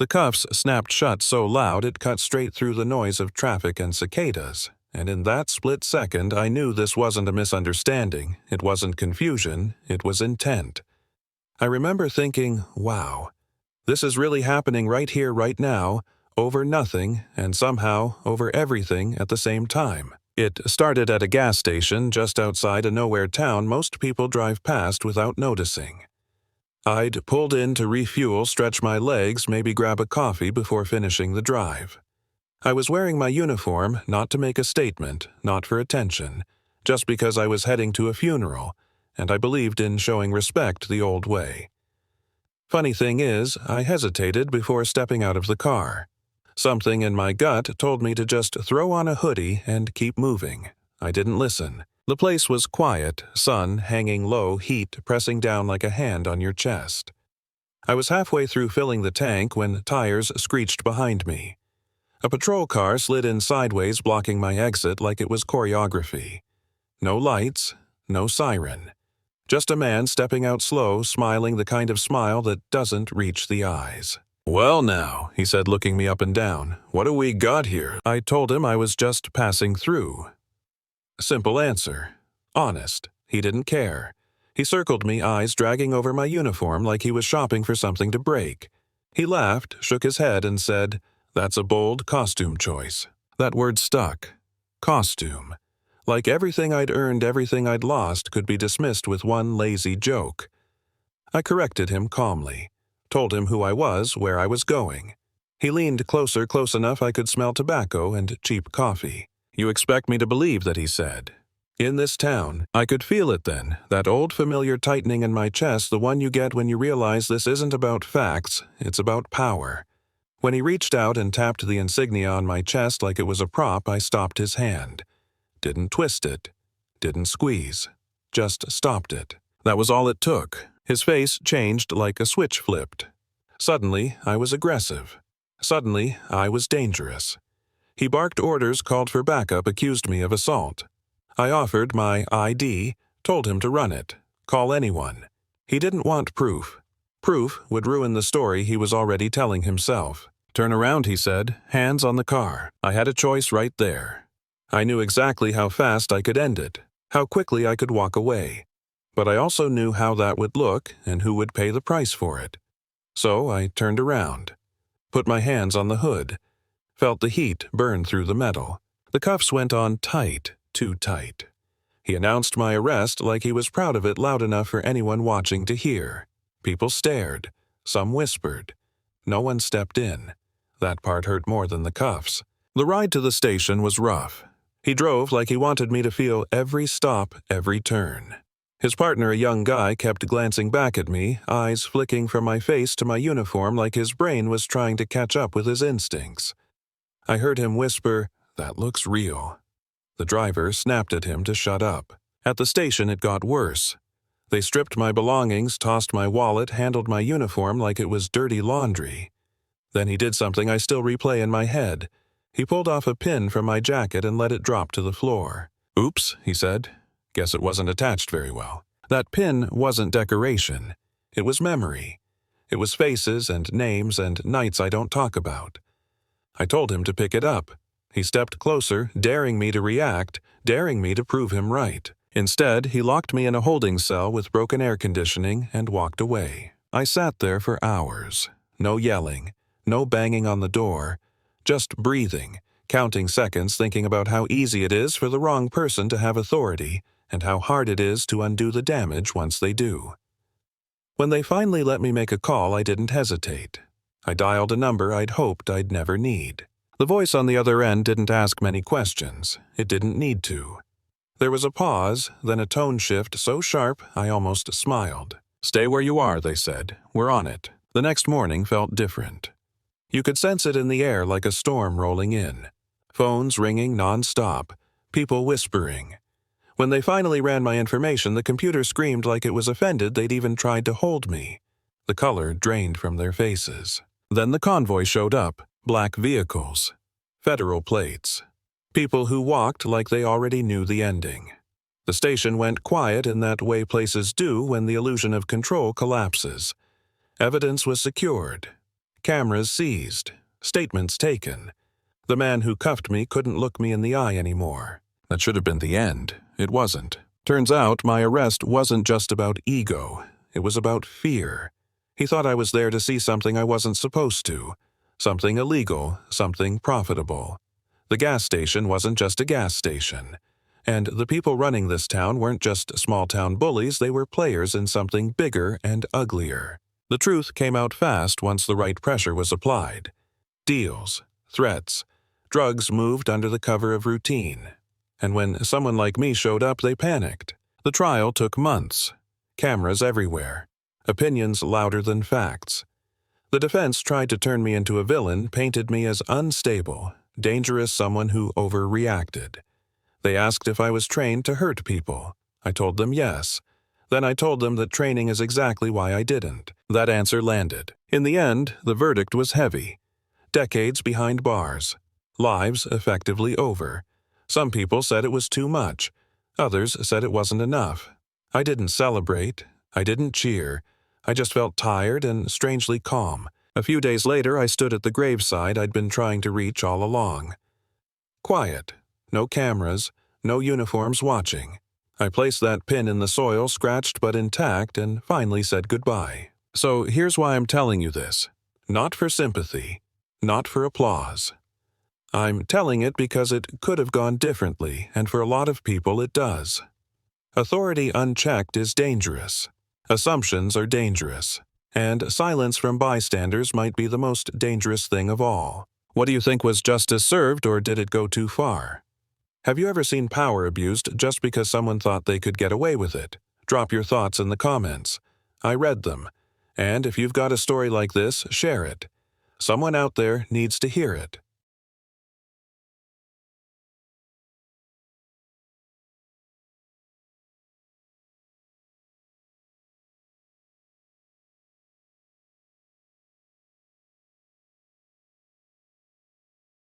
The cuffs snapped shut so loud it cut straight through the noise of traffic and cicadas, and in that split second I knew this wasn't a misunderstanding, it wasn't confusion, it was intent. I remember thinking, wow, this is really happening right here, right now, over nothing, and somehow over everything at the same time. It started at a gas station just outside a nowhere town most people drive past without noticing. I'd pulled in to refuel, stretch my legs, maybe grab a coffee before finishing the drive. I was wearing my uniform not to make a statement, not for attention, just because I was heading to a funeral, and I believed in showing respect the old way. Funny thing is, I hesitated before stepping out of the car. Something in my gut told me to just throw on a hoodie and keep moving. I didn't listen. The place was quiet, sun hanging low, heat pressing down like a hand on your chest. I was halfway through filling the tank when tires screeched behind me. A patrol car slid in sideways, blocking my exit like it was choreography. No lights, no siren. Just a man stepping out slow, smiling the kind of smile that doesn't reach the eyes. "Well now," he said, looking me up and down, "what do we got here?" I told him I was just passing through. Simple answer. Honest. He didn't care. He circled me, eyes dragging over my uniform like he was shopping for something to break. He laughed, shook his head, and said, "That's a bold costume choice." That word stuck. Costume. Like everything I'd earned, everything I'd lost could be dismissed with one lazy joke. I corrected him calmly. Told him who I was, where I was going. He leaned closer, close enough I could smell tobacco and cheap coffee. "You expect me to believe that," he said. In this town, I could feel it then, that old familiar tightening in my chest, the one you get when you realize this isn't about facts, it's about power. When he reached out and tapped the insignia on my chest like it was a prop, I stopped his hand. Didn't twist it. Didn't squeeze. Just stopped it. That was all it took. His face changed like a switch flipped. Suddenly, I was aggressive. Suddenly, I was dangerous. He barked orders, called for backup, accused me of assault. I offered my ID, told him to run it. Call anyone. He didn't want proof. Proof would ruin the story he was already telling himself. "Turn around," he said, hands on the car. I had a choice right there. I knew exactly how fast I could end it, how quickly I could walk away. But I also knew how that would look and who would pay the price for it. So I turned around, put my hands on the hood, felt the heat burn through the metal. The cuffs went on tight, too tight. He announced my arrest like he was proud of it, loud enough for anyone watching to hear. People stared. Some whispered. No one stepped in. That part hurt more than the cuffs. The ride to the station was rough. He drove like he wanted me to feel every stop, every turn. His partner, a young guy, kept glancing back at me, eyes flicking from my face to my uniform like his brain was trying to catch up with his instincts. I heard him whisper, "That looks real." The driver snapped at him to shut up. At the station, it got worse. They stripped my belongings, tossed my wallet, handled my uniform like it was dirty laundry. Then he did something I still replay in my head. He pulled off a pin from my jacket and let it drop to the floor. "Oops," he said. "Guess it wasn't attached very well." That pin wasn't decoration. It was memory. It was faces and names and nights I don't talk about. I told him to pick it up. He stepped closer, daring me to react, daring me to prove him right. Instead, he locked me in a holding cell with broken air conditioning and walked away. I sat there for hours. No yelling, no banging on the door, just breathing, counting seconds, thinking about how easy it is for the wrong person to have authority and how hard it is to undo the damage once they do. When they finally let me make a call, I didn't hesitate. I dialed a number I'd hoped I'd never need. The voice on the other end didn't ask many questions. It didn't need to. There was a pause, then a tone shift so sharp I almost smiled. "Stay where you are," they said. "We're on it." The next morning felt different. You could sense it in the air like a storm rolling in. Phones ringing non-stop, people whispering. When they finally ran my information, the computer screamed like it was offended they'd even tried to hold me. The color drained from their faces. Then the convoy showed up, black vehicles, federal plates. People who walked like they already knew the ending. The station went quiet in that way places do when the illusion of control collapses. Evidence was secured. Cameras seized. Statements taken. The man who cuffed me couldn't look me in the eye anymore. That should have been the end. It wasn't. Turns out my arrest wasn't just about ego. It was about fear. He thought I was there to see something I wasn't supposed to. Something illegal, something profitable. The gas station wasn't just a gas station. And the people running this town weren't just small-town bullies, they were players in something bigger and uglier. The truth came out fast once the right pressure was applied. Deals, threats, drugs moved under the cover of routine. And when someone like me showed up, they panicked. The trial took months. Cameras everywhere. Opinions louder than facts. The defense tried to turn me into a villain, painted me as unstable, dangerous someone who overreacted. They asked if I was trained to hurt people. I told them yes. Then I told them that training is exactly why I didn't. That answer landed. In the end, the verdict was heavy. Decades behind bars. Lives effectively over. Some people said it was too much. Others said it wasn't enough. I didn't celebrate. I didn't cheer. I just felt tired and strangely calm. A few days later, I stood at the graveside I'd been trying to reach all along. Quiet. No cameras. No uniforms watching. I placed that pin in the soil, scratched but intact, and finally said goodbye. So here's why I'm telling you this. Not for sympathy. Not for applause. I'm telling it because it could have gone differently, and for a lot of people it does. Authority unchecked is dangerous. Assumptions are dangerous. And silence from bystanders might be the most dangerous thing of all. What do you think, was justice served, or did it go too far? Have you ever seen power abused just because someone thought they could get away with it? Drop your thoughts in the comments. I read them. And if you've got a story like this, share it. Someone out there needs to hear it.